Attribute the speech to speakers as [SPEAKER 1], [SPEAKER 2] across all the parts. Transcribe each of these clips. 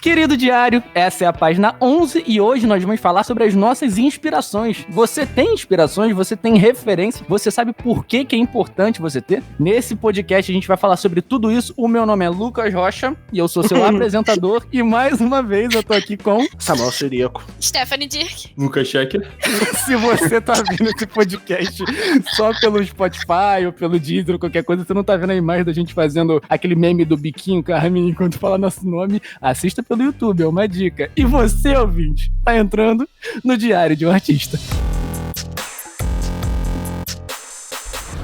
[SPEAKER 1] Querido diário, essa é a página 11 e hoje nós vamos falar sobre as nossas inspirações. Você tem inspirações? Você tem referência? Você sabe por que é importante você ter? Nesse podcast a gente vai falar sobre tudo isso. O meu nome é Lucas Rocha e eu sou seu apresentador. E mais uma vez eu tô aqui com
[SPEAKER 2] Samuel Siriaco,
[SPEAKER 3] Stephanie Dirk,
[SPEAKER 4] Lucas Schecker.
[SPEAKER 1] Se você tá vendo esse podcast só pelo Spotify ou pelo Deezer ou qualquer coisa, você não tá vendo a imagem da gente fazendo aquele meme do biquinho Carmen enquanto fala nosso nome, assista pelo YouTube, é uma dica. E você, ouvinte, tá entrando no Diário de um Artista.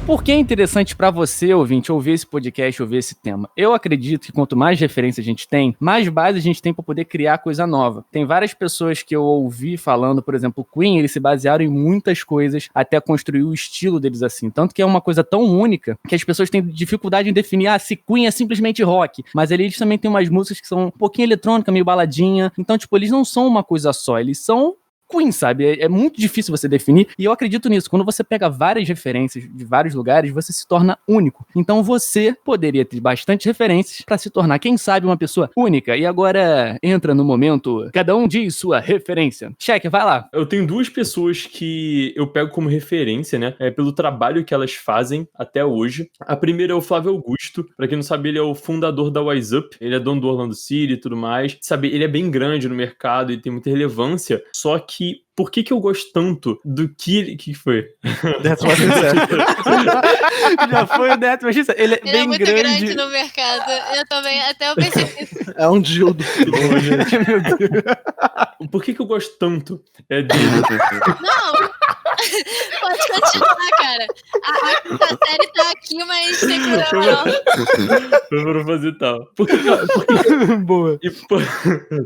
[SPEAKER 1] Por que é interessante pra você, ouvinte, ouvir esse podcast, ouvir esse tema? Eu acredito que quanto mais referência a gente tem, mais base a gente tem pra poder criar coisa nova. Tem várias pessoas que eu ouvi falando, por exemplo, o Queen, eles se basearam em muitas coisas até construir o estilo deles assim. Tanto que é uma coisa tão única que as pessoas têm dificuldade em definir, se Queen é simplesmente rock. Mas ali eles também têm umas músicas que são um pouquinho eletrônica, meio baladinha. Então, tipo, eles não são uma coisa só, eles são Queen, sabe? É muito difícil você definir, e eu acredito nisso. Quando você pega várias referências de vários lugares, você se torna único. Então você poderia ter bastante referências pra se tornar, quem sabe, uma pessoa única. E agora entra no momento, cada um diz sua referência. Cheque, vai lá.
[SPEAKER 4] Eu tenho duas pessoas que eu pego como referência, né? Pelo trabalho que elas fazem até hoje. A primeira é o Flávio Augusto. Pra quem não sabe, ele é o fundador da Wise Up. Ele é dono do Orlando City e tudo mais. Sabe, ele é bem grande no mercado e tem muita relevância. Só que por que eu gosto tanto do que foi?
[SPEAKER 1] That's what he said. Já foi o That's what he said. Ele é bem
[SPEAKER 3] muito grande no mercado. Eu também, até eu pensei nisso.
[SPEAKER 2] é um dildo.
[SPEAKER 1] Meu Deus.
[SPEAKER 4] Por que eu gosto tanto dele?
[SPEAKER 3] Não! Pode continuar, cara. A série tá aqui, mas tem problema não.
[SPEAKER 4] Vou fazer tal.
[SPEAKER 1] Boa.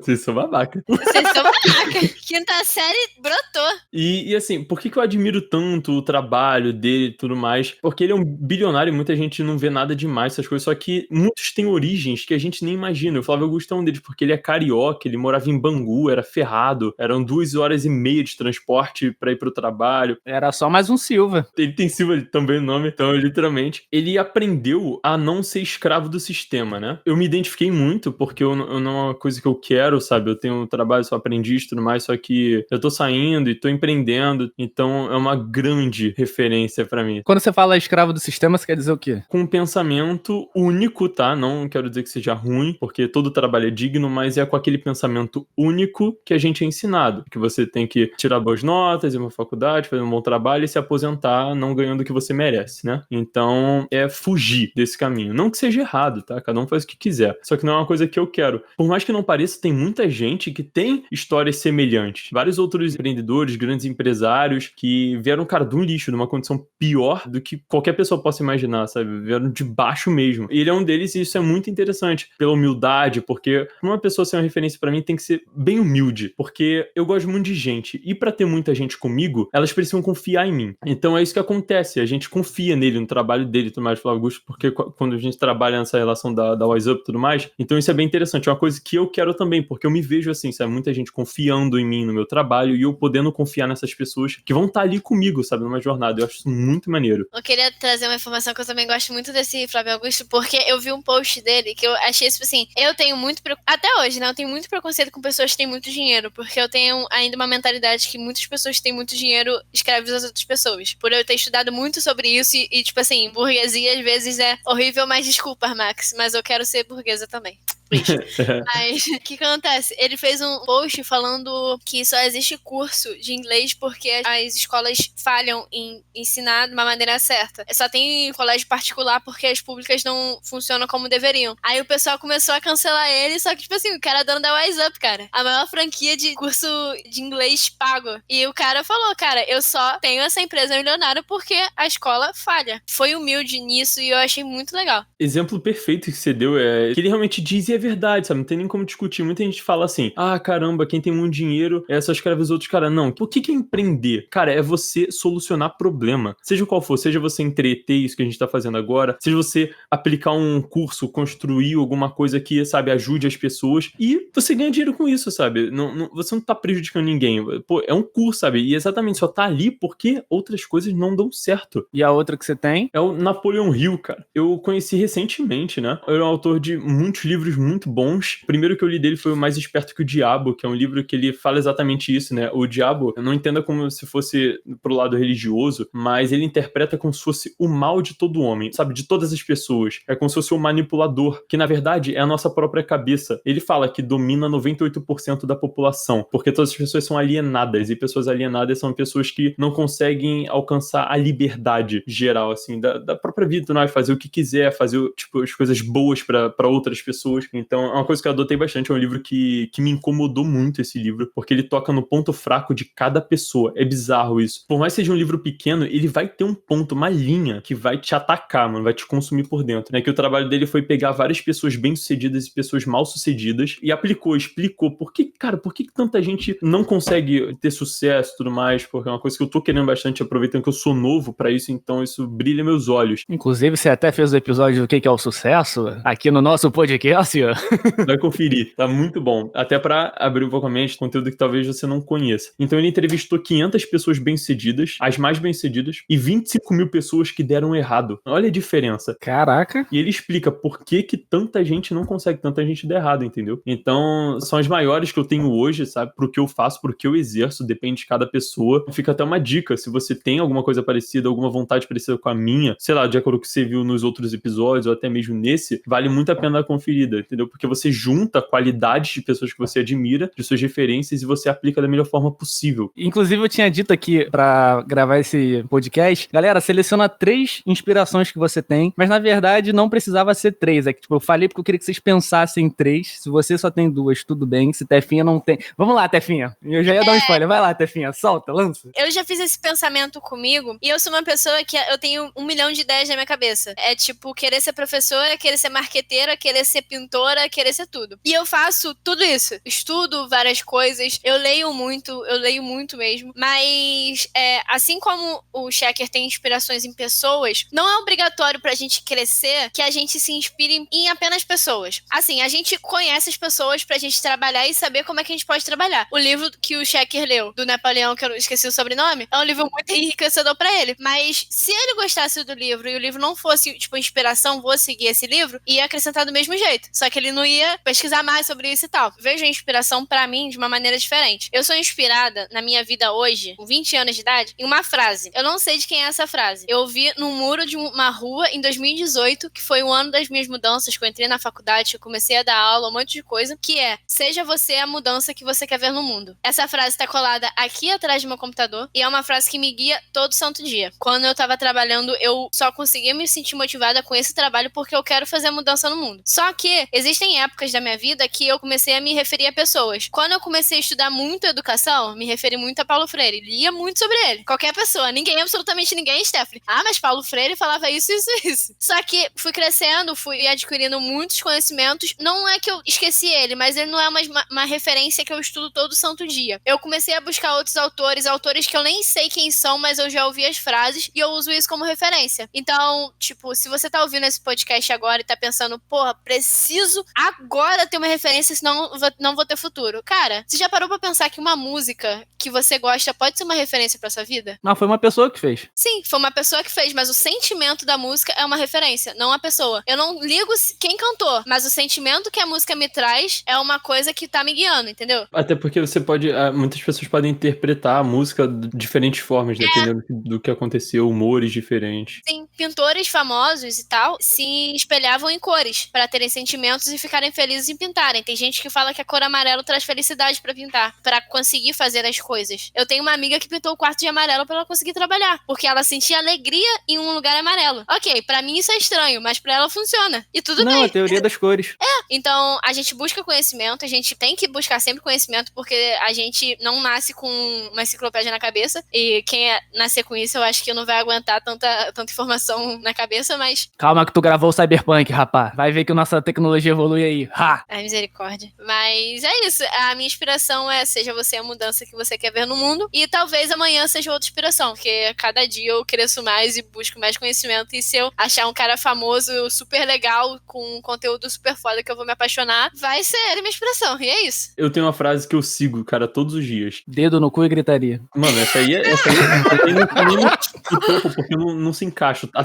[SPEAKER 4] Vocês são babaca.
[SPEAKER 3] Vocês são babaca. Quinta série brotou.
[SPEAKER 4] E assim, por que eu admiro tanto o trabalho dele e tudo mais? Porque ele é um bilionário e muita gente não vê nada demais essas coisas, só que muitos têm origens que a gente nem imagina. O Flávio Augusto é um deles, porque ele é carioca, ele morava em Bangu, era ferrado, eram 2h30 de transporte pra ir pro trabalho.
[SPEAKER 1] Era só mais um Silva.
[SPEAKER 4] Ele tem Silva também no nome, então literalmente. Ele aprendeu a não ser escravo do sistema, né? Eu me identifiquei muito, porque eu não é uma coisa que eu quero, sabe? Eu tenho um trabalho, sou aprendiz e tudo mais, só que eu tô saindo e tô empreendendo, então é uma grande referência pra mim.
[SPEAKER 1] Quando você fala escravo do sistema, você quer dizer o quê?
[SPEAKER 4] Com um pensamento único, tá? Não quero dizer que seja ruim, porque todo trabalho é digno, mas é com aquele pensamento único que a gente é ensinado. Que você tem que tirar boas notas, ir pra faculdade, fazer um bom trabalho e se aposentar não ganhando o que você merece, né? Então, é fugir desse caminho. Não que seja errado, tá? Cada um faz o que quiser. Só que não é uma coisa que eu quero. Por mais que não pareça, tem muita gente que tem histórias semelhantes. Vários outros empreendedores, grandes empresários que vieram, cara, de um lixo, de uma condição pior do que qualquer pessoa possa imaginar, sabe? Vieram de baixo mesmo. E ele é um deles e isso é muito interessante. Pela humildade, porque uma pessoa ser uma referência pra mim tem que ser bem humilde. Porque eu gosto muito de gente. E pra ter muita gente comigo, elas precisam confiar em mim. Então é isso que acontece. A gente confia nele, no trabalho dele e tudo mais, Flávio Augusto, porque quando a gente trabalha nessa relação da Wise Up e tudo mais, então isso é bem interessante. É uma coisa que eu quero também, porque eu me vejo assim, sabe? Muita gente confiando em mim, no meu trabalho, e eu podendo confiar nessas pessoas que vão estar ali comigo, sabe? Numa jornada. Eu acho isso muito maneiro.
[SPEAKER 3] Eu queria trazer uma informação que eu também gosto muito desse Flávio Augusto, porque eu vi um post dele que eu achei, tipo assim, eu tenho muito, até hoje, né? Eu tenho muito preconceito com pessoas que têm muito dinheiro, porque eu tenho ainda uma mentalidade que muitas pessoas que têm muito dinheiro escravizam as outras pessoas. Por eu ter estudado muito sobre isso e tipo assim, burguesia às vezes é horrível, mas desculpa, Max, mas eu quero ser burguesa também. Mas o que acontece? Ele fez um post falando que só existe curso de inglês porque as escolas falham em ensinar de uma maneira certa. Só tem colégio particular porque as públicas não funcionam como deveriam. Aí o pessoal começou a cancelar ele, só que tipo assim, o cara é dono da Wise Up, cara. A maior franquia de curso de inglês pago. E o cara falou, cara, eu só tenho essa empresa milionária porque a escola falha. Foi humilde nisso e eu achei muito legal.
[SPEAKER 4] Exemplo perfeito que você deu é que ele realmente diz e é verdade, sabe? Não tem nem como discutir. Muita gente fala assim, caramba, quem tem muito dinheiro só escreve os outros. Cara, não. O que é empreender? Cara, é você solucionar problema. Seja qual for, seja você entreter isso que a gente tá fazendo agora, seja você aplicar um curso, construir alguma coisa que, sabe, ajude as pessoas e você ganha dinheiro com isso, sabe? Você não tá prejudicando ninguém. Pô, é um curso, sabe? E exatamente, só tá ali porque outras coisas não dão certo.
[SPEAKER 1] E a outra que você tem?
[SPEAKER 4] É o Napoleon Hill, cara. Eu conheci recentemente, né? Ele é um autor de muitos livros muito muito bons. O primeiro que eu li dele foi O Mais Esperto que o Diabo, que é um livro que ele fala exatamente isso, né? O diabo, não entenda como se fosse pro lado religioso, mas ele interpreta como se fosse o mal de todo homem, sabe? De todas as pessoas. É como se fosse um manipulador, que na verdade é a nossa própria cabeça. Ele fala que domina 98% da população, porque todas as pessoas são alienadas, e pessoas alienadas são pessoas que não conseguem alcançar a liberdade geral, assim, da própria vida, não é? Fazer o que quiser, fazer, tipo, as coisas boas pra outras pessoas. Então, é uma coisa que eu adotei bastante, é um livro que me incomodou muito, esse livro, porque ele toca no ponto fraco de cada pessoa. É bizarro isso. Por mais que seja um livro pequeno, ele vai ter um ponto, uma linha, que vai te atacar, mano, vai te consumir por dentro, né? Que o trabalho dele foi pegar várias pessoas bem-sucedidas e pessoas mal-sucedidas e explicou por que tanta gente não consegue ter sucesso e tudo mais, porque é uma coisa que eu tô querendo bastante, aproveitando que eu sou novo pra isso, então isso brilha meus olhos.
[SPEAKER 1] Inclusive, você até fez o episódio do que é o sucesso aqui no nosso podcast.
[SPEAKER 4] Vai conferir, tá muito bom. Até pra abrir um pouco a mente, conteúdo que talvez você não conheça. Então ele entrevistou 500 pessoas bem-sucedidas, as mais bem-sucedidas, e 25 mil pessoas que deram errado. Olha a diferença.
[SPEAKER 1] Caraca.
[SPEAKER 4] E ele explica por que tanta gente não consegue, tanta gente der errado, entendeu? Então, são as maiores que eu tenho hoje, sabe? Pro que eu faço, pro que eu exerço, depende de cada pessoa. Fica até uma dica, se você tem alguma coisa parecida, alguma vontade parecida com a minha, sei lá, de acordo com o que você viu nos outros episódios, ou até mesmo nesse, vale muito a pena a conferida, entendeu? Porque você junta qualidades de pessoas que você admira, de suas referências, e você aplica da melhor forma possível.
[SPEAKER 1] Inclusive, eu tinha dito aqui pra gravar esse podcast, galera, seleciona 3 inspirações que você tem, mas na verdade não precisava ser 3, é que tipo, eu falei porque eu queria que vocês pensassem em 3, se você só tem 2, tudo bem, se Tefinha não tem... Vamos lá, Tefinha, eu já ia dar um spoiler, vai lá, Tefinha, solta, lança.
[SPEAKER 3] Eu já fiz esse pensamento comigo, e eu sou uma pessoa que eu tenho 1 milhão de ideias na minha cabeça. É tipo, querer ser professora, querer ser marqueteira, querer ser pintora, querer ser tudo. E eu faço tudo isso. Estudo várias coisas, eu leio muito mesmo. Mas, assim como o Shekhar tem inspirações em pessoas, não é obrigatório pra gente crescer que a gente se inspire em apenas pessoas. Assim, a gente conhece as pessoas pra gente trabalhar e saber como é que a gente pode trabalhar. O livro que o Shekhar leu, do Napoleão, que eu esqueci o sobrenome, é um livro muito enriquecedor pra ele. Mas se ele gostasse do livro e o livro não fosse, tipo, inspiração, vou seguir esse livro, ia acrescentar do mesmo jeito. Só que ele não ia pesquisar mais sobre isso e tal. Vejo a inspiração pra mim de uma maneira diferente. Eu sou inspirada na minha vida hoje, com 20 anos de idade, em uma frase. Eu não sei de quem é essa frase. Eu ouvi num muro de uma rua em 2018, que foi o ano das minhas mudanças, que eu entrei na faculdade, que eu comecei a dar aula, um monte de coisa, que é: seja você a mudança que você quer ver no mundo. Essa frase tá colada aqui atrás do meu computador e é uma frase que me guia todo santo dia. Quando eu tava trabalhando, eu só conseguia me sentir motivada com esse trabalho porque eu quero fazer a mudança no mundo. Só que existem épocas da minha vida que eu comecei a me referir a pessoas. Quando eu comecei a estudar muito educação, me referi muito a Paulo Freire. Lia muito sobre ele. Qualquer pessoa. Ninguém, absolutamente ninguém, Stephanie. Ah, mas Paulo Freire falava isso. Só que fui crescendo, fui adquirindo muitos conhecimentos. Não é que eu esqueci ele, mas ele não é uma referência que eu estudo todo santo dia. Eu comecei a buscar outros autores que eu nem sei quem são, mas eu já ouvi as frases e eu uso isso como referência. Então, tipo, se você tá ouvindo esse podcast agora e tá pensando, porra, preciso agora ter uma referência, senão não vou ter futuro. Cara, você já parou pra pensar que uma música que você gosta pode ser uma referência pra sua vida?
[SPEAKER 1] Não, foi uma pessoa que fez.
[SPEAKER 3] Sim, foi uma pessoa que fez, mas o sentimento da música é uma referência, não a pessoa. Eu não ligo quem cantou, mas o sentimento que a música me traz é uma coisa que tá me guiando, entendeu?
[SPEAKER 4] Até porque você pode... Muitas pessoas podem interpretar a música de diferentes formas, dependendo do que aconteceu, humores diferentes.
[SPEAKER 3] Sim, pintores famosos e tal se espelhavam em cores pra terem sentimentos e ficarem felizes em pintarem. Tem gente que fala que a cor amarelo traz felicidade pra pintar, pra conseguir fazer as coisas. Eu tenho uma amiga que pintou o quarto de amarelo pra ela conseguir trabalhar, porque ela sentia alegria em um lugar amarelo. Ok, pra mim isso é estranho, mas pra ela funciona. E tudo bem.
[SPEAKER 1] Não, a teoria das cores.
[SPEAKER 3] Então a gente busca conhecimento, a gente tem que buscar sempre conhecimento, porque a gente não nasce com uma enciclopédia na cabeça, e quem nascer com isso, eu acho que não vai aguentar tanta informação na cabeça, mas...
[SPEAKER 1] Calma que tu gravou o Cyberpunk, rapá. Vai ver que a nossa tecnologia evolui aí. Ha!
[SPEAKER 3] Ai, misericórdia. Mas é isso. A minha inspiração é: seja você a mudança que você quer ver no mundo, e talvez amanhã seja outra inspiração, porque cada dia eu cresço mais e busco mais conhecimento, e se eu achar um cara famoso, super legal, com um conteúdo super foda que eu vou me apaixonar, vai ser ele minha inspiração, e é isso.
[SPEAKER 4] Eu tenho uma frase que eu sigo, cara, todos os dias.
[SPEAKER 1] Dedo no cu e gritaria.
[SPEAKER 4] Mano, essa aí pro topo porque não se encaixa. A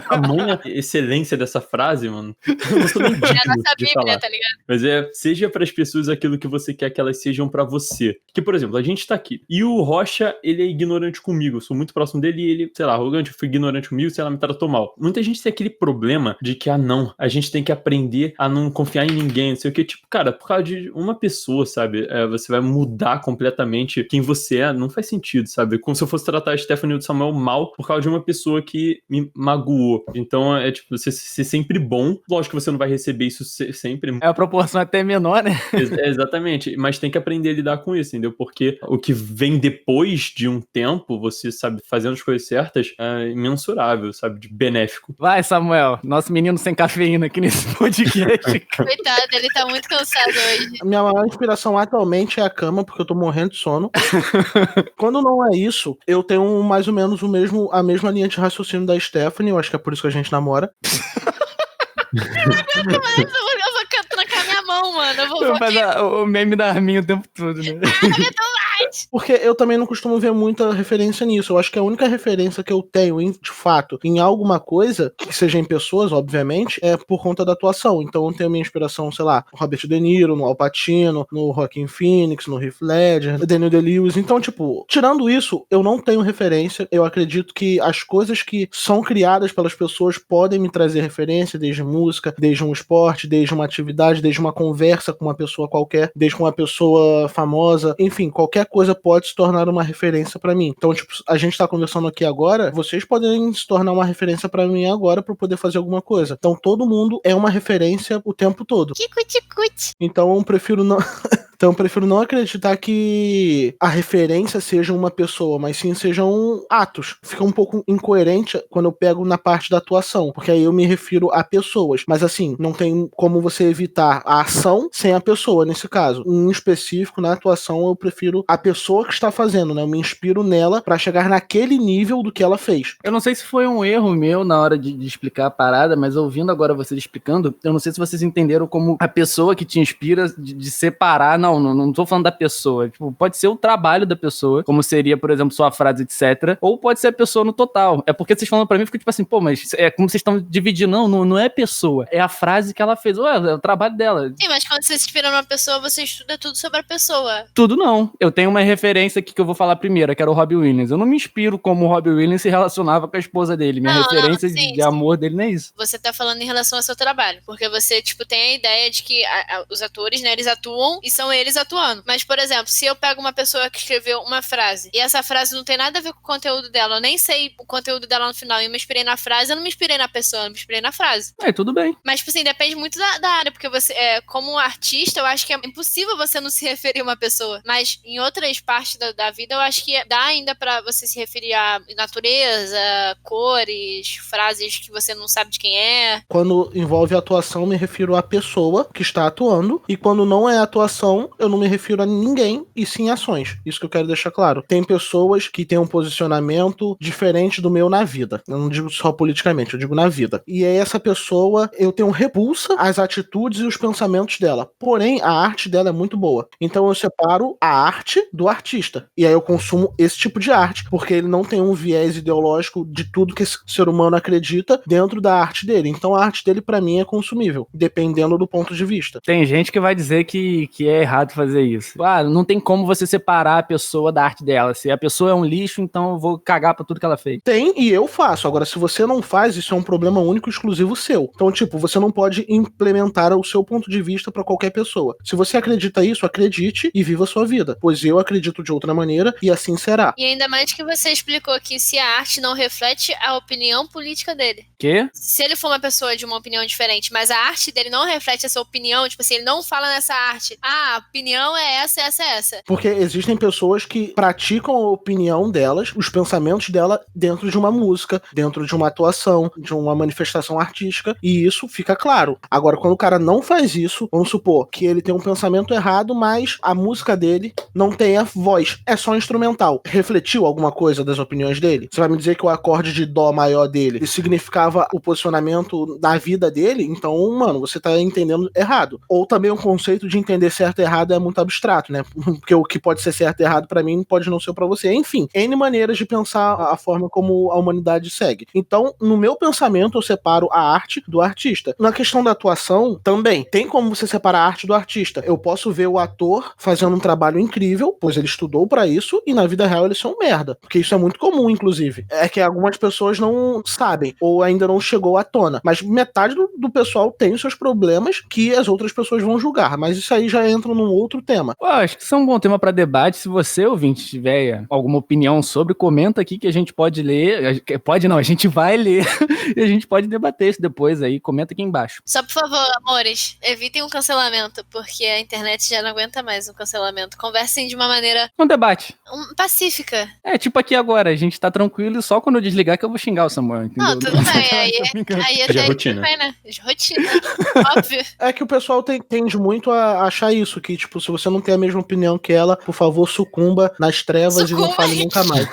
[SPEAKER 4] tamanha excelência dessa frase, mano. Eu não sou nem digno
[SPEAKER 3] É a nossa
[SPEAKER 4] de
[SPEAKER 3] Bíblia,
[SPEAKER 4] falar.
[SPEAKER 3] tá ligado?
[SPEAKER 4] Mas seja pras pessoas aquilo que você quer que elas sejam pra você. Que, por exemplo, a gente tá aqui. E o Rocha, ele é ignorante comigo. Eu sou muito próximo dele e ele, sei lá, arrogante, foi ignorante comigo, sei lá, me tratou mal. Muita gente tem aquele problema de que, não, a gente tem que aprender a não confiar em ninguém, não sei o que. Tipo, cara, por causa de uma pessoa, sabe? Você vai mudar completamente quem você é. Não faz sentido, sabe? Como se eu fosse tratar a Stephanie e o Samuel mal por causa de uma pessoa que me magoou. Então, tipo, você ser sempre bom. Lógico que você não vai receber isso sempre.
[SPEAKER 1] É a proporção até menor, né?
[SPEAKER 4] Exatamente. Mas tem que aprender a lidar com isso, entendeu? Porque o que vem depois de um tempo, você, sabe, fazendo as coisas certas, é imensurável, sabe? De benéfico.
[SPEAKER 1] Vai, Samuel. Nosso menino sem cafeína aqui nesse podcast.
[SPEAKER 3] Coitado, ele tá muito cansado hoje.
[SPEAKER 2] A minha maior inspiração atualmente é a cama, porque eu tô morrendo de sono. Quando não é isso, eu tenho mais ou menos a mesma linha de raciocínio da Stephanie, eu acho que é por isso que a gente namora.
[SPEAKER 3] Eu vou trancar minha mão, mano. Eu vou
[SPEAKER 1] Faz o meme da Arminha o tempo todo, né?
[SPEAKER 2] Porque eu também não costumo ver muita referência nisso. Eu acho que a única referência que eu tenho, de fato, em alguma coisa, que seja em pessoas, obviamente, é por conta da atuação. Então eu tenho minha inspiração, sei lá, no Robert De Niro, no Al Pacino, no Joaquin Phoenix, no Heath Ledger, no Daniel Day-Lewis. Então, tipo, tirando isso, eu não tenho referência. Eu acredito que as coisas que são criadas pelas pessoas podem me trazer referência, desde música, desde um esporte, desde uma atividade, desde uma conversa com uma pessoa qualquer, desde uma pessoa famosa, enfim, qualquer coisa pode se tornar uma referência pra mim. Então, tipo, a gente tá conversando aqui agora, vocês podem se tornar uma referência pra mim agora pra eu poder fazer alguma coisa. Então, todo mundo é uma referência o tempo todo.
[SPEAKER 3] Kikuti-kuti.
[SPEAKER 2] Então, eu prefiro não... Então, eu prefiro não acreditar que a referência seja uma pessoa, mas sim sejam atos. Fica um pouco incoerente quando eu pego na parte da atuação, porque aí eu me refiro a pessoas. Mas assim, não tem como você evitar a ação sem a pessoa, nesse caso. Em específico, na atuação, eu prefiro a pessoa que está fazendo, né? Eu me inspiro nela pra chegar naquele nível do que ela fez.
[SPEAKER 1] Eu não sei se foi um erro meu na hora de explicar a parada, mas ouvindo agora vocês explicando, eu não sei se vocês entenderam como a pessoa que te inspira de separar. Não tô falando da pessoa. Tipo, pode ser o trabalho da pessoa, como seria, por exemplo, sua frase, etc. Ou pode ser a pessoa no total. É porque vocês falando pra mim, fica tipo assim, pô, mas é como vocês estão dividindo. Não é pessoa. É a frase que ela fez. Ué, é o trabalho dela.
[SPEAKER 3] Sim, mas quando você se inspira numa pessoa, você estuda tudo sobre a pessoa.
[SPEAKER 1] Tudo não. Eu tenho uma referência aqui que eu vou falar primeiro, que era o Robbie Williams. Eu não me inspiro como o Robbie Williams se relacionava com a esposa dele. Minha referência de amor dele não é isso.
[SPEAKER 3] Você tá falando em relação ao seu trabalho. Porque você, tipo, tem a ideia de que os atores, né, eles atuam e são eles atuando. Mas, por exemplo, se eu pego uma pessoa que escreveu uma frase e essa frase não tem nada a ver com o conteúdo dela, eu nem sei o conteúdo dela no final e eu me inspirei na frase, eu não me inspirei na pessoa, eu me inspirei na frase.
[SPEAKER 1] Tudo bem.
[SPEAKER 3] Mas, tipo assim, depende muito da área, porque você, como artista, eu acho que é impossível você não se referir a uma pessoa. Mas em outras partes da vida, eu acho que dá ainda pra você se referir a natureza, cores, frases que você não sabe de quem é.
[SPEAKER 2] Quando envolve atuação, me refiro à pessoa que está atuando, e quando não é atuação, eu não me refiro a ninguém, e sim ações. Isso que eu quero deixar claro. Tem pessoas que têm um posicionamento diferente do meu na vida. Eu não digo só politicamente, eu digo na vida. E aí essa pessoa, eu tenho repulsa às atitudes e os pensamentos dela. Porém, a arte dela é muito boa. Então eu separo a arte do artista. E aí eu consumo esse tipo de arte, porque ele não tem um viés ideológico de tudo que esse ser humano acredita dentro da arte dele. Então a arte dele, pra mim, é consumível, dependendo do ponto de vista.
[SPEAKER 1] Tem gente que vai dizer que é errado fazer isso. Não tem como você separar a pessoa da arte dela. Se a pessoa é um lixo, então eu vou cagar pra tudo que ela fez.
[SPEAKER 2] Tem, e eu faço. Agora, se você não faz, isso é um problema único e exclusivo seu. Então, tipo, você não pode implementar o seu ponto de vista pra qualquer pessoa. Se você acredita isso, acredite e viva a sua vida. Pois eu acredito de outra maneira e assim será.
[SPEAKER 3] E ainda mais que você explicou que se a arte não reflete a opinião política dele.
[SPEAKER 1] Quê?
[SPEAKER 3] Se ele for uma pessoa de uma opinião diferente, mas a arte dele não reflete essa opinião, tipo assim, ele não fala nessa arte, a opinião é essa, essa, essa.
[SPEAKER 2] Porque existem pessoas que praticam a opinião delas, os pensamentos dela dentro de uma música, dentro de uma atuação, de uma manifestação artística, e isso fica claro. Agora, quando o cara não faz isso, vamos supor que ele tem um pensamento errado, mas a música dele não tem a voz, é só instrumental. Refletiu alguma coisa das opiniões dele? Você vai me dizer que o acorde de dó maior dele significava o posicionamento da vida dele? Então, mano, você tá entendendo errado. Ou também o conceito de entender certo e errado errado é muito abstrato, né? Porque o que pode ser certo e errado pra mim pode não ser pra você. Enfim, N maneiras de pensar a forma como a humanidade segue. Então, no meu pensamento, eu separo a arte do artista. Na questão da atuação, também. Tem como você separar a arte do artista. Eu posso ver o ator fazendo um trabalho incrível, pois ele estudou pra isso, e na vida real eles são merda. Porque isso é muito comum, inclusive. É que algumas pessoas não sabem, ou ainda não chegou à tona. Mas metade do pessoal tem os seus problemas que as outras pessoas vão julgar. Mas isso aí já entra num outro tema.
[SPEAKER 1] Pô, acho que isso é um bom tema pra debate. Se você, ouvinte, tiver alguma opinião sobre, comenta aqui que a gente pode ler. Pode não, a gente vai ler. E a gente pode debater isso depois aí. Comenta aqui embaixo.
[SPEAKER 3] Só por favor, amores, evitem um cancelamento, porque a internet já não aguenta mais um cancelamento. Conversem de uma maneira
[SPEAKER 1] Um debate.
[SPEAKER 3] pacífica.
[SPEAKER 1] É, tipo aqui agora, a gente tá tranquilo e só quando eu desligar que eu vou xingar o Samuel, entendeu?
[SPEAKER 3] Não, tudo bem. Aí
[SPEAKER 4] Já é
[SPEAKER 3] até
[SPEAKER 4] rotina.
[SPEAKER 3] bem, né? De rotina. Óbvio.
[SPEAKER 2] É que o pessoal tende muito a achar isso, que, tipo, se você não tem a mesma opinião que ela, por favor, sucumba nas trevas e não
[SPEAKER 3] Sucumba.
[SPEAKER 2] fale nunca mais.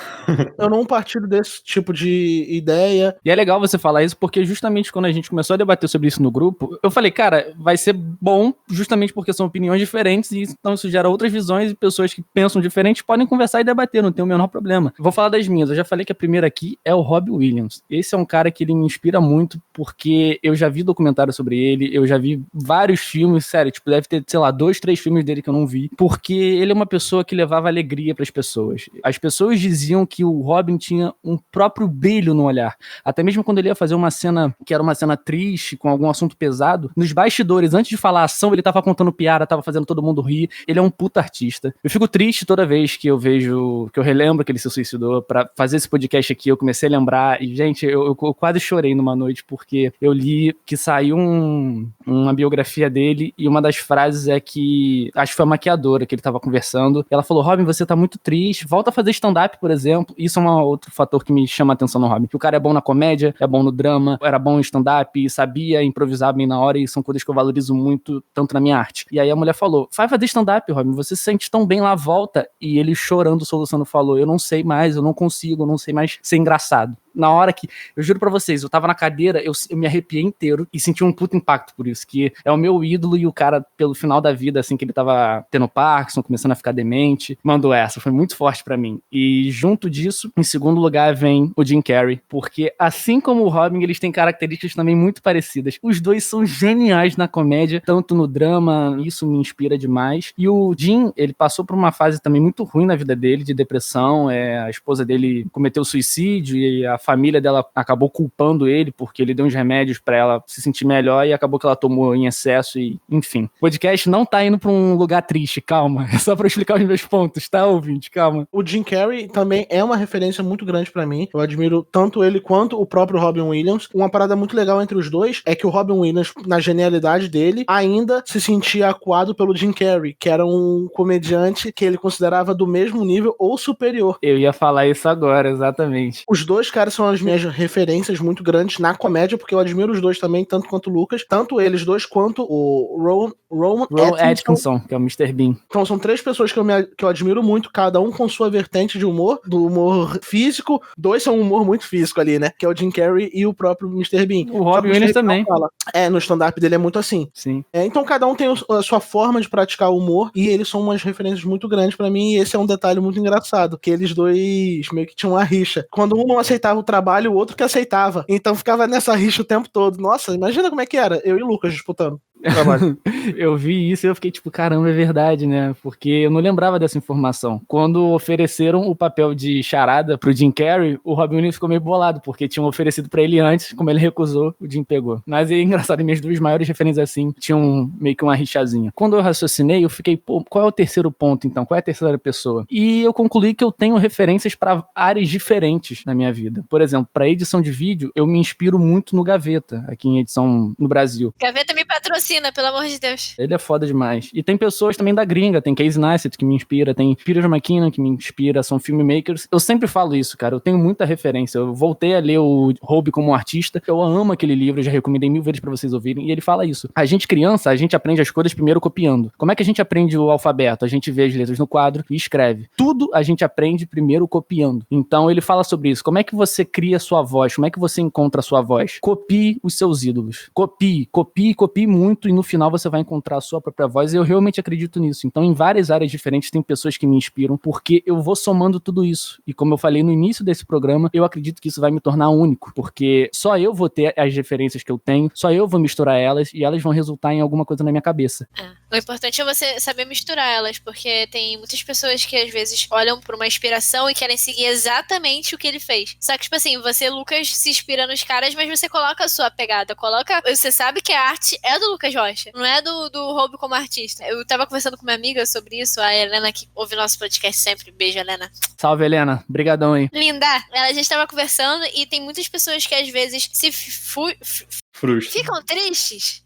[SPEAKER 2] Eu não partilho desse tipo de ideia.
[SPEAKER 1] E é legal você falar isso porque justamente quando a gente começou a debater sobre isso no grupo, eu falei, cara, vai ser bom justamente porque são opiniões diferentes e então isso gera outras visões e pessoas que pensam diferentes podem conversar e debater, não tem o menor problema. Vou falar das minhas, eu já falei que a primeira aqui é o Robbie Williams. Esse é um cara que ele me inspira muito porque eu já vi documentário sobre ele, eu já vi vários filmes, sério, tipo, deve ter, sei lá, 2, 3 filmes dele que eu não vi, porque ele é uma pessoa que levava alegria pras pessoas. As pessoas diziam que o Robin tinha um próprio brilho no olhar. Até mesmo quando ele ia fazer uma cena que era uma cena triste, com algum assunto pesado, nos bastidores, antes de falar a ação, ele tava contando piada, tava fazendo todo mundo rir. Ele é um puta artista. Eu fico triste toda vez que eu veju, que eu relembro que ele se suicidou. Pra fazer esse podcast aqui, eu comecei a lembrar, e, gente, eu quase chorei numa noite, porque eu li que saiu uma biografia dele, e uma das frases é que, acho que foi a maquiadora que ele tava conversando, e ela falou, Robin, você tá muito triste, volta a fazer stand-up, por exemplo. Isso é um outro fator que me chama a atenção no Robin, que o cara é bom na comédia, é bom no drama, era bom em stand-up, sabia improvisar bem na hora, e são coisas que eu valorizo muito, tanto na minha arte. E aí a mulher falou, vai fazer stand-up, Robin, você se sente tão bem lá, volta. E ele chorando, soluçando, falou, eu não sei mais, eu não consigo, eu não sei mais ser engraçado. Na hora que, eu juro pra vocês, eu tava na cadeira, eu me arrepiei inteiro e senti um puto impacto por isso, que é o meu ídolo e o cara, pelo final da vida, assim, que ele tava tendo Parkinson, começando a ficar demente, mandou essa, foi muito forte pra mim. E junto disso, em segundo lugar, vem o Jim Carrey, porque assim como o Robin, eles têm características também muito parecidas. Os dois são geniais na comédia, tanto no drama, isso me inspira demais. E o Jim, ele passou por uma fase também muito ruim na vida dele, de depressão, a esposa dele cometeu suicídio e a família dela acabou culpando ele porque ele deu uns remédios pra ela se sentir melhor e acabou que ela tomou em excesso e, enfim. O podcast não tá indo pra um lugar triste, calma. É só pra eu explicar os meus pontos, tá, ouvinte? Calma.
[SPEAKER 2] O Jim Carrey também é uma referência muito grande pra mim. Eu admiro tanto ele quanto o próprio Robin Williams. Uma parada muito legal entre os dois é que o Robin Williams, na genialidade dele, ainda se sentia acuado pelo Jim Carrey, que era um comediante que ele considerava do mesmo nível ou superior.
[SPEAKER 1] Eu ia falar isso agora, exatamente.
[SPEAKER 2] Os dois caras são as minhas referências muito grandes na comédia, porque eu admiro os dois também, tanto quanto o Lucas, tanto eles dois quanto o Rowan
[SPEAKER 1] Atkinson, que é o Mr. Bean.
[SPEAKER 2] Então são 3 pessoas que eu admiro muito, cada um com sua vertente de humor, do humor físico. 2 são um humor muito físico ali, né? Que é o Jim Carrey e o próprio Mr. Bean.
[SPEAKER 1] O Robin Williams também.
[SPEAKER 2] No stand-up dele é muito assim.
[SPEAKER 1] Sim.
[SPEAKER 2] Então cada um tem a sua forma de praticar o humor e eles são umas referências muito grandes pra mim e esse é um detalhe muito engraçado, que eles dois meio que tinham uma rixa. Quando um não aceitava o trabalho, o outro que aceitava. Então ficava nessa rixa o tempo todo. Nossa, imagina como é que era, eu e o Lucas disputando.
[SPEAKER 1] Eu vi isso e eu fiquei tipo, caramba, é verdade, né? Porque eu não lembrava dessa informação. Quando ofereceram o papel de charada pro Jim Carrey, o Robin Williams ficou meio bolado, porque tinham oferecido pra ele antes, como ele recusou, o Jim pegou. Mas é engraçado, minhas 2 maiores referências assim, tinham meio que uma rixazinha. Quando eu raciocinei, eu fiquei, pô, qual é o terceiro ponto então? Qual é a terceira pessoa? E eu concluí que eu tenho referências pra áreas diferentes na minha vida. Por exemplo, pra edição de vídeo, eu me inspiro muito no Gaveta, aqui em edição no Brasil.
[SPEAKER 3] Gaveta me patrocina, pelo amor de Deus.
[SPEAKER 1] Ele é foda demais. E tem pessoas também da gringa, tem Casey Neistat que me inspira, tem Peter McKinnon que me inspira, são filmmakers. Eu sempre falo isso, cara, eu tenho muita referência. Eu voltei a ler o Hobby como artista, eu amo aquele livro, eu já recomendei 1000 vezes pra vocês ouvirem, e ele fala isso. A gente criança, a gente aprende as coisas primeiro copiando. Como é que a gente aprende o alfabeto? A gente vê as letras no quadro e escreve. Tudo a gente aprende primeiro copiando. Então ele fala sobre isso. Como é que você cria a sua voz? Como é que você encontra a sua voz? Copie os seus ídolos. Copie muito e no final você vai encontrar a sua própria voz, e eu realmente acredito nisso. Então, em várias áreas diferentes, tem pessoas que me inspiram, porque eu vou somando tudo isso. E como eu falei no início desse programa, eu acredito que isso vai me tornar único, porque só eu vou ter as referências que eu tenho, só eu vou misturar elas, e elas vão resultar em alguma coisa na minha cabeça.
[SPEAKER 3] O importante é você saber misturar elas, porque tem muitas pessoas que às vezes olham por uma inspiração e querem seguir exatamente o que ele fez. Só que, tipo assim, você, Lucas, se inspira nos caras, mas você coloca a sua pegada, você sabe que a arte é do Lucas Rocha, não é do Roube como artista. Eu tava conversando com minha amiga sobre isso, a Helena, que ouve nosso podcast sempre. Beijo, Helena.
[SPEAKER 1] Salve, Helena. Brigadão aí.
[SPEAKER 3] Linda. A gente tava conversando e tem muitas pessoas que às vezes se ficam tristes.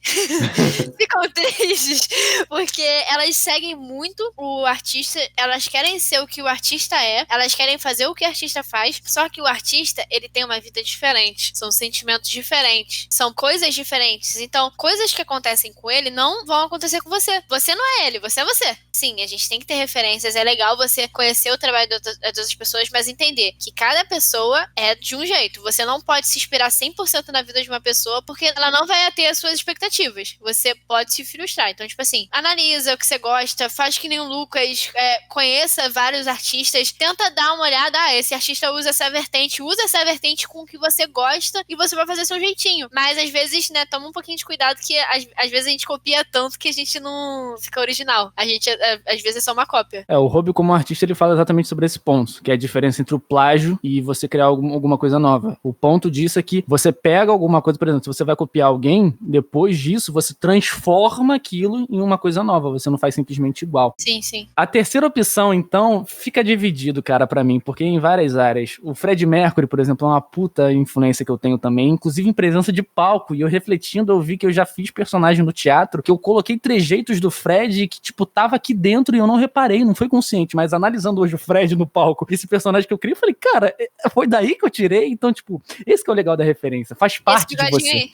[SPEAKER 3] Ficam tristes porque elas seguem muito o artista, elas querem ser o que o artista é, elas querem fazer o que o artista faz, só que o artista, ele tem uma vida diferente, são sentimentos diferentes, são coisas diferentes. Então, coisas que acontecem com ele não vão acontecer com você. Você não é ele, você é você. Sim, a gente tem que ter referências, é legal você conhecer o trabalho das outras pessoas, mas entender que cada pessoa é de um jeito. Você não pode se inspirar 100% na vida de uma pessoa, porque ela não vai ter as suas expectativas. Você pode se frustrar. Então, tipo assim, analisa o que você gosta, faz que nem o Lucas, conheça vários artistas, tenta dar uma olhada, esse artista usa essa vertente com o que você gosta e você vai fazer seu jeitinho. Mas, às vezes, né, toma um pouquinho de cuidado que, às vezes, a gente copia tanto que a gente não fica original. A gente, às vezes, é só uma cópia.
[SPEAKER 1] O Roube, como artista, ele fala exatamente sobre esse ponto, que é a diferença entre o plágio e você criar alguma coisa nova. O ponto disso é que você pega alguma coisa, por exemplo, se você vai copiar alguém, depois disso, você transforma aquilo em uma coisa nova, você não faz simplesmente igual.
[SPEAKER 3] Sim, sim.
[SPEAKER 1] A terceira opção, então, fica dividido, cara, pra mim, porque em várias áreas, o Fred Mercury, por exemplo, é uma puta influência que eu tenho também, inclusive em presença de palco, e eu refletindo, eu vi que eu já fiz personagem no teatro, que eu coloquei trejeitos do Fred que, tipo, tava aqui dentro e eu não reparei, não foi consciente, mas analisando hoje o Fred no palco, esse personagem que eu criei, eu falei, cara, foi daí que eu tirei? Então, tipo, esse que é o legal da referência, faz parte de você.
[SPEAKER 3] Aí.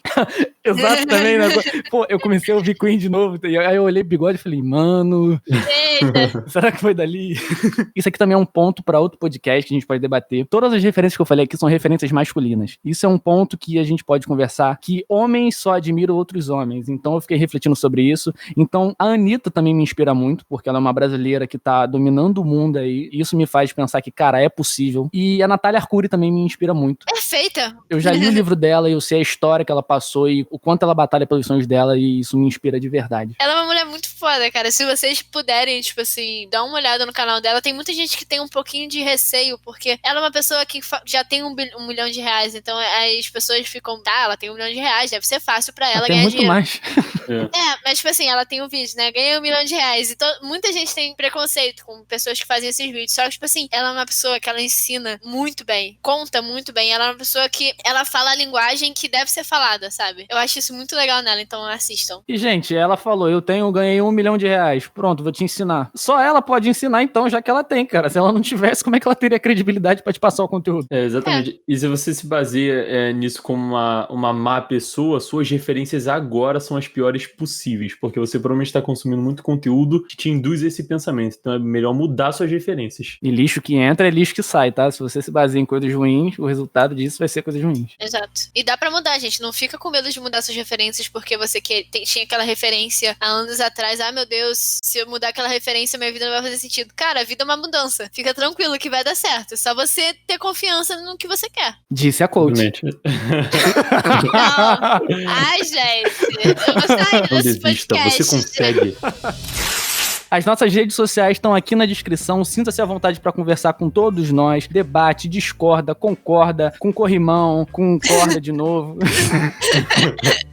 [SPEAKER 1] Exato, também, né? Pô, eu comecei a ouvir Queen de novo, aí eu olhei o bigode e falei, mano, será que foi dali? Isso aqui também é um ponto pra outro podcast que a gente pode debater. Todas as referências que eu falei aqui são referências masculinas. Isso é um ponto que a gente pode conversar, que homens só admiram outros homens. Então eu fiquei refletindo sobre isso. Então a Anitta também me inspira muito, porque ela é uma brasileira que tá dominando o mundo aí. E isso me faz pensar que, cara, é possível. E a Natália Arcuri também me inspira muito.
[SPEAKER 3] Perfeita!
[SPEAKER 1] Eu já li o livro dela e eu sei a história que ela passou e o quanto ela batalha pelos sonhos dela, e isso me inspira de verdade.
[SPEAKER 3] Ela é uma mulher muito foda, cara. Se vocês puderem, tipo assim, dar uma olhada no canal dela, tem muita gente que tem um pouquinho de receio, porque ela é uma pessoa que já tem um milhão de reais, então as pessoas ficam, ela tem 1 milhão de reais, deve ser fácil pra ela ganhar
[SPEAKER 1] muito
[SPEAKER 3] dinheiro.
[SPEAKER 1] Mais.
[SPEAKER 3] Mas tipo assim, ela tem um vídeo, né, ganha 1 milhão de reais, então muita gente tem preconceito com pessoas que fazem esses vídeos, só que tipo assim, ela é uma pessoa que ela ensina muito bem, conta muito bem, ela é uma pessoa que ela fala a linguagem que deve ser falada, sabe? Eu acho isso muito legal nela, então assistam.
[SPEAKER 1] E gente, ela falou, ganhei 1 milhão de reais, pronto, vou te ensinar. Só ela pode ensinar então, já que ela tem, cara. Se ela não tivesse, como é que ela teria credibilidade pra te passar o conteúdo?
[SPEAKER 4] Exatamente. E se você se baseia nisso como uma má pessoa, suas referências agora são as piores possíveis, porque você provavelmente está consumindo muito conteúdo que te induz a esse pensamento. Então é melhor mudar suas referências.
[SPEAKER 1] E lixo que entra é lixo que sai, tá? Se você se baseia em coisas ruins, o resultado disso vai ser coisas ruins.
[SPEAKER 3] Exato. E dá pra mudar, gente. Não fica com medo de mudar suas referências porque você tinha aquela referência há anos atrás. Meu Deus, se eu mudar aquela referência, minha vida não vai fazer sentido. Cara, a vida é uma mudança. Fica tranquilo que vai dar certo. É só você ter confiança no que você quer.
[SPEAKER 1] Disse a coach.
[SPEAKER 3] Não. Ai, gente. Eu vou sair desse podcast.
[SPEAKER 4] Você consegue.
[SPEAKER 1] As nossas redes sociais estão aqui na descrição. Sinta-se à vontade para conversar com todos nós. Debate, discorda, concorda, com corrimão, concorda de novo.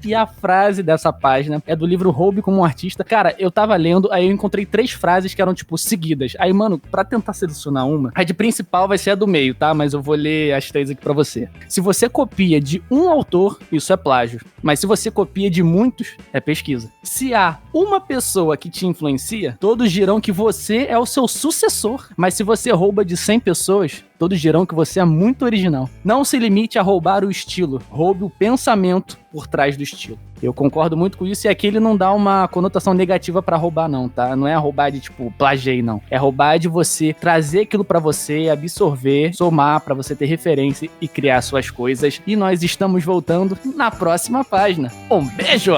[SPEAKER 1] E a frase dessa página é do livro Roube como Artista. Cara, eu tava lendo, aí eu encontrei 3 frases que eram, tipo, seguidas. Aí, mano, pra tentar selecionar uma, a de principal vai ser a do meio, tá? Mas eu vou ler as 3 aqui pra você. Se você copia de um autor, isso é plágio. Mas se você copia de muitos, é pesquisa. Se há uma pessoa que te influencia, todos dirão que você é o seu sucessor. Mas se você rouba de 100 pessoas, todos dirão que você é muito original. Não se limite a roubar o estilo, roube o pensamento por trás do estilo. Eu concordo muito com isso, e aqui ele não dá uma conotação negativa pra roubar não, tá? Não é roubar de tipo, plagiei não. É roubar de você trazer aquilo pra você, absorver, somar pra você ter referência e criar suas coisas. E nós estamos voltando na próxima página. Um beijo!